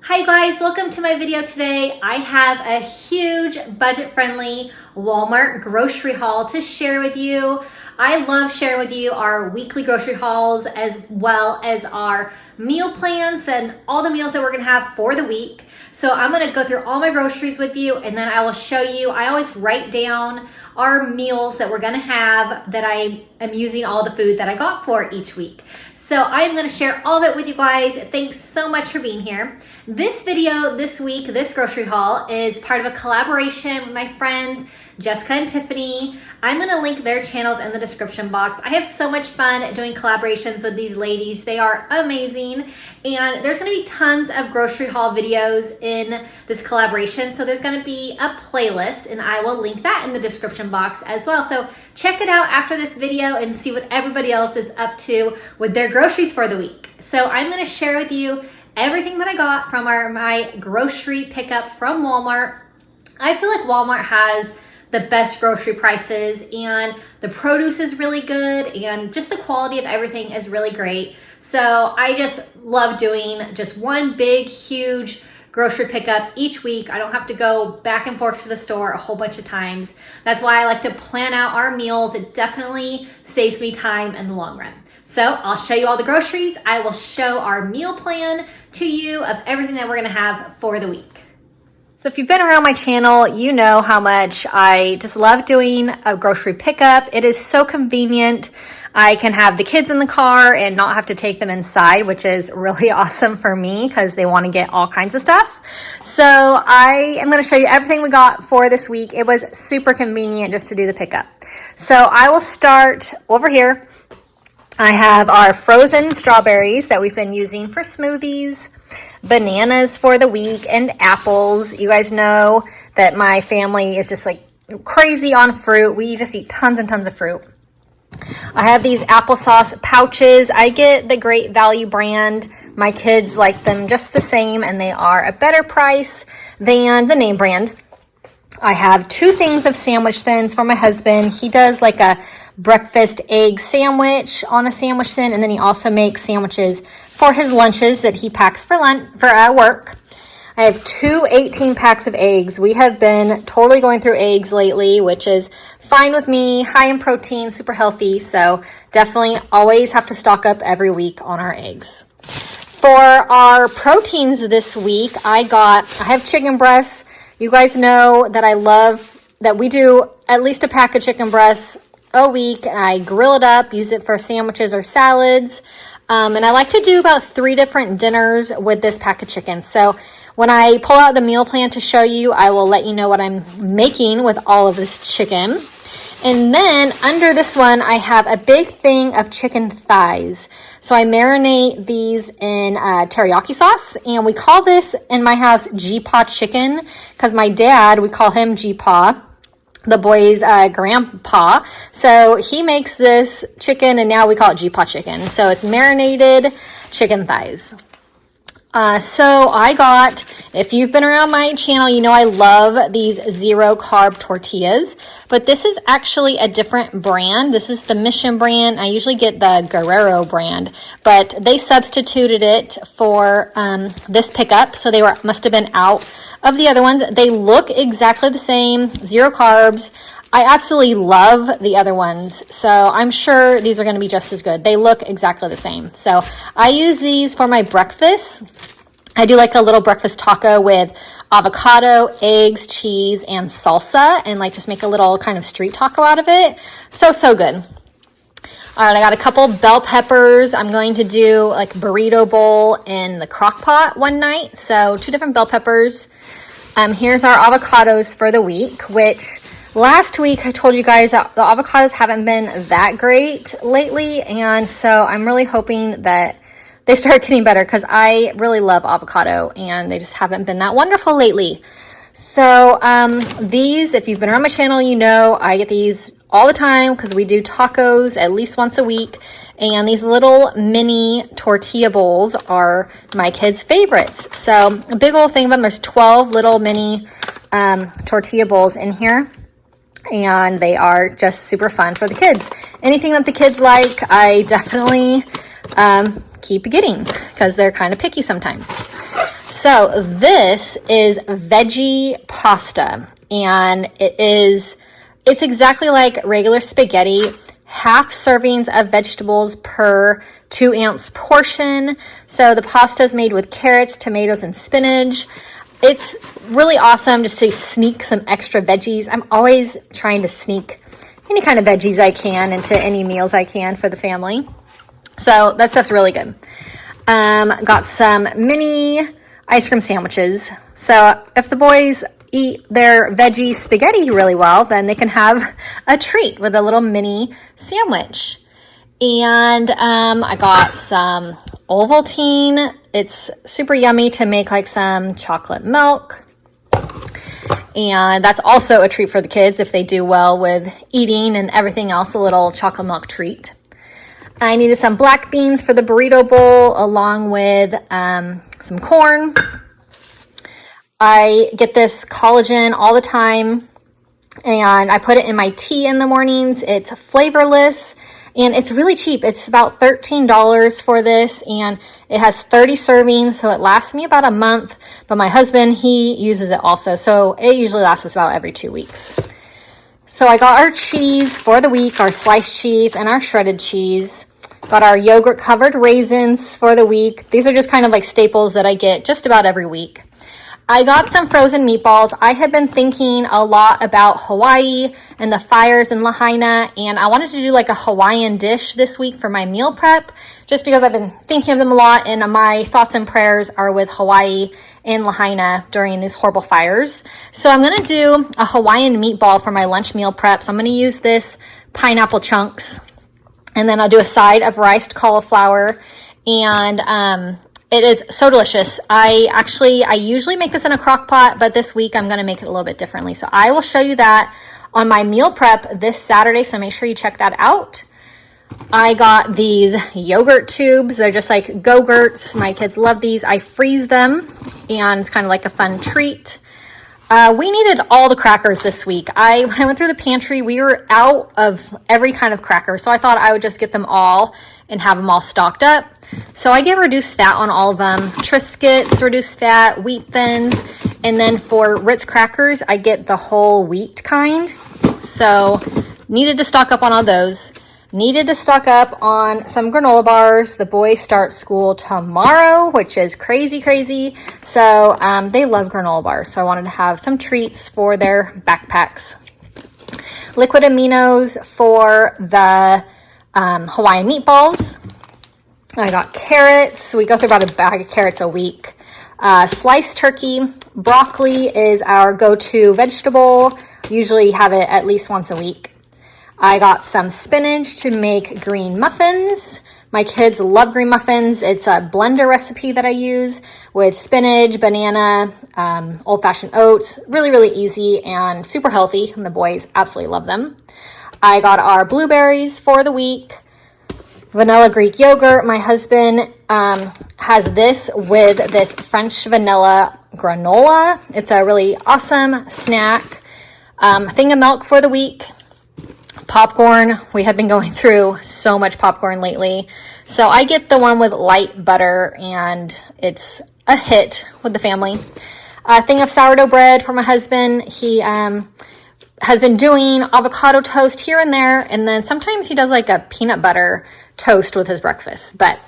Hi guys, welcome to my video today. I have a huge budget-friendly Walmart grocery haul to share with you. I love sharing with you our weekly grocery hauls as well as our meal plans and all the meals that we're gonna have for the week. So I'm gonna go through all my groceries with you and then I will show you. I always write down our meals that we're gonna have that I am using all the food that I got for each week. So I'm gonna share all of it with you guys. Thanks so much for being here. This video this week, this grocery haul, is part of a collaboration with my friends, Jessica and Tiffany. I'm gonna link their channels in the description box. I have so much fun doing collaborations with these ladies. They are amazing. And there's gonna be tons of grocery haul videos in this collaboration. So there's gonna be a playlist and I will link that in the description box as well. So check it out after this video and see what everybody else is up to with their groceries for the week. So I'm gonna share with you everything that I got from my grocery pickup from Walmart. I feel like Walmart has the best grocery prices and the produce is really good and just the quality of everything is really great. So I just love doing just one big, huge grocery pickup each week. I don't have to go back and forth to the store a whole bunch of times. That's why I like to plan out our meals. It definitely saves me time in the long run. So I'll show you all the groceries. I will show our meal plan to you of everything that we're gonna have for the week. So if you've been around my channel, you know how much I just love doing a grocery pickup. It is so convenient. I can have the kids in the car and not have to take them inside, which is really awesome for me because they want to get all kinds of stuff. So I am going to show you everything we got for this week. It was super convenient just to do the pickup. So I will start over here. I have our frozen strawberries that we've been using for smoothies, bananas for the week, and apples. You guys know that my family is just like crazy on fruit. We just eat tons and tons of fruit. I have these applesauce pouches. I get the Great Value brand. My kids like them just the same, and they are a better price than the name brand. I have 2 things of sandwich thins for my husband. He does like a breakfast egg sandwich on a sandwich tin, and then he also makes sandwiches for his lunches that he packs for work. I have 2 18 packs of eggs. We have been totally going through eggs lately, which is fine with me, high in protein, super healthy. So definitely always have to stock up every week on our eggs. For our proteins this week, I have chicken breasts. You guys know that I love that we do at least a pack of chicken breasts a week. I grill it up, use it for sandwiches or salads. And I like to do about 3 different dinners with this pack of chicken. So when I pull out the meal plan to show you, I will let you know what I'm making with all of this chicken. And then under this one, I have a big thing of chicken thighs. So I marinate these in teriyaki sauce. And we call this in my house G-Paw chicken because my dad, we call him G-Paw, the boy's grandpa. So he makes this chicken and now we call it G-Paw chicken. So it's marinated chicken thighs. So I got, if you've been around my channel, you know I love these 0 carb tortillas, but this is actually a different brand. This is the Mission brand. I usually get the Guerrero brand, but they substituted it for this pickup. So they must have been out of the other ones. They look exactly the same, 0 carbs. I absolutely love the other ones, so I'm sure these are going to be just as good. They look exactly the same. So I use these for my breakfast. I do like a little breakfast taco with avocado, eggs, cheese, and salsa, and like just make a little kind of street taco out of it. So good. All right, I got a couple bell peppers. I'm going to do like burrito bowl in the crock pot one night. So 2 different bell peppers. Here's our avocados for the week, which last week I told you guys that the avocados haven't been that great lately. And so I'm really hoping that they start getting better because I really love avocado and they just haven't been that wonderful lately. So these, if you've been around my channel, you know I get these all the time because we do tacos at least once a week. And these little mini tortilla bowls are my kids' favorites. So a big old thing of them, there's 12 little mini tortilla bowls in here. And they are just super fun for the kids. Anything that the kids like, I definitely keep getting because they're kind of picky sometimes. So this is veggie pasta, and it's exactly like regular spaghetti, half servings of vegetables per 2-ounce portion. So the pasta is made with carrots, tomatoes, and spinach. It's really awesome just to sneak some extra veggies. I'm always trying to sneak any kind of veggies I can into any meals I can for the family. So that stuff's really good. Got some mini ice cream sandwiches. So if the boys eat their veggie spaghetti really well, then they can have a treat with a little mini sandwich. And I got some Ovaltine. It's super yummy to make like some chocolate milk. And that's also a treat for the kids if they do well with eating and everything else, a little chocolate milk treat. I needed some black beans for the burrito bowl along with some corn. I get this collagen all the time and I put it in my tea in the mornings. It's flavorless and it's really cheap. It's about $13 for this and it has 30 servings, so it lasts me about a month. But my husband, he uses it also, so it usually lasts us about every 2 weeks. So I got our cheese for the week, our sliced cheese and our shredded cheese. Got our yogurt covered raisins for the week. These are just kind of like staples that I get just about every week. I got some frozen meatballs. I have been thinking a lot about Hawaii and the fires in Lahaina, and I wanted to do like a Hawaiian dish this week for my meal prep, just because I've been thinking of them a lot, and my thoughts and prayers are with Hawaii and Lahaina during these horrible fires. So I'm gonna do a Hawaiian meatball for my lunch meal prep. So I'm gonna use this pineapple chunks, and then I'll do a side of riced cauliflower, and it is so delicious. I usually make this in a crock pot, but this week I'm going to make it a little bit differently. So I will show you that on my meal prep this Saturday, so make sure you check that out. I got these yogurt tubes. They're just like Go-Gurts. My kids love these. I freeze them, and it's kind of like a fun treat. We needed all the crackers this week. When I went through the pantry, we were out of every kind of cracker, so I thought I would just get them all and have them all stocked up. So I get reduced fat on all of them. Triscuits, reduced fat, wheat thins, and then for Ritz crackers, I get the whole wheat kind. So needed to stock up on all those. Needed to stock up on some granola bars. The boys start school tomorrow, which is crazy. So they love granola bars. So I wanted to have some treats for their backpacks. Liquid aminos for the Hawaiian meatballs. I got carrots. We go through about a bag of carrots a week. Sliced turkey. Broccoli is our go-to vegetable. Usually have it at least once a week. I got some spinach to make green muffins. My kids love green muffins. It's a blender recipe that I use with spinach, banana, old-fashioned oats. Really easy and super healthy, and the boys absolutely love them. I got our blueberries for the week. Vanilla Greek yogurt. My husband has this with this French vanilla granola. It's a really awesome snack. Thing of milk for the week. Popcorn. We have been going through so much popcorn lately. So I get the one with light butter, and it's a hit with the family. A thing of sourdough bread for my husband. He has been doing avocado toast here and there, and then sometimes he does like a peanut butter toast with his breakfast. But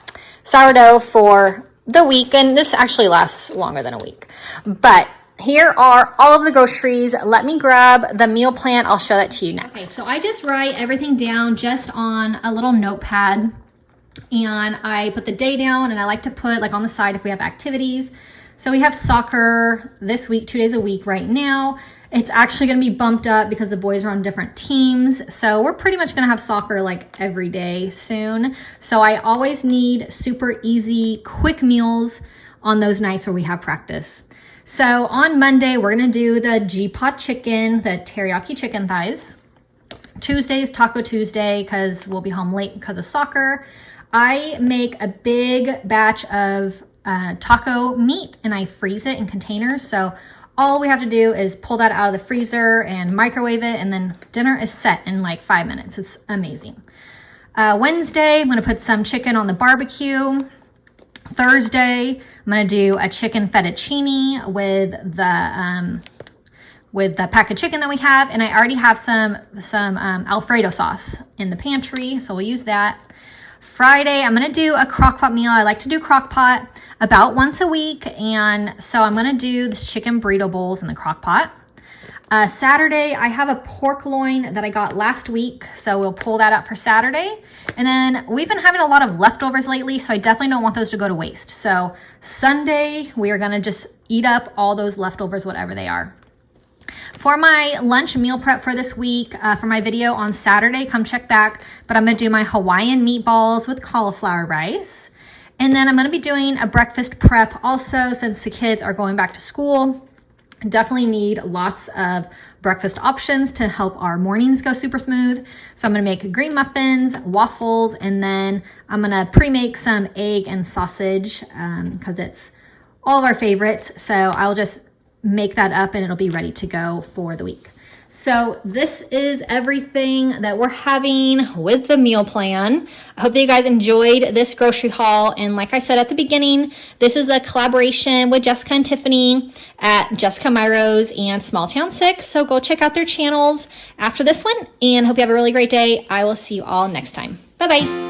sourdough for the week, and this actually lasts longer than a week. But here are all of the groceries. Let me grab the meal plan. I'll show that to you next. Okay, so I just write everything down just on a little notepad, and I put the day down, and I like to put like on the side if we have activities. So we have soccer this week, 2 days a week right now. It's actually going to be bumped up because the boys are on different teams. So we're pretty much going to have soccer like every day soon. So I always need super easy, quick meals on those nights where we have practice. So on Monday, we're going to do the G-Pot chicken, the teriyaki chicken thighs. Tuesday is Taco Tuesday because we'll be home late because of soccer. I make a big batch of taco meat and I freeze it in containers. So all we have to do is pull that out of the freezer and microwave it, and then dinner is set in like 5 minutes. It's amazing. Wednesday, I'm going to put some chicken on the barbecue. Thursday, gonna do a chicken fettuccine with the pack of chicken that we have, and I already have some Alfredo sauce in the pantry, so we'll use that. Friday, I'm gonna do a crock pot meal. I like to do crock pot about once a week, and so I'm gonna do this chicken burrito bowls in the crock pot. Saturday, I have a pork loin that I got last week, so we'll pull that out for Saturday. And then we've been having a lot of leftovers lately, so I definitely don't want those to go to waste. So Sunday, we are gonna just eat up all those leftovers, whatever they are. For my lunch meal prep for this week, for my video on Saturday, come check back, but I'm gonna do my Hawaiian meatballs with cauliflower rice. And then I'm gonna be doing a breakfast prep also, since the kids are going back to school. Definitely need lots of breakfast options to help our mornings go super smooth. So I'm gonna make green muffins, waffles, and then I'm gonna pre-make some egg and sausage because it's all of our favorites. So I'll just make that up and it'll be ready to go for the week. So this is everything that we're having with the meal plan. I hope that you guys enjoyed this grocery haul. And like I said at the beginning, this is a collaboration with Jessica and Tiffany at Jessica Myrose and Small Town 6. So go check out their channels after this one, and hope you have a really great day. I will see you all next time. Bye-bye.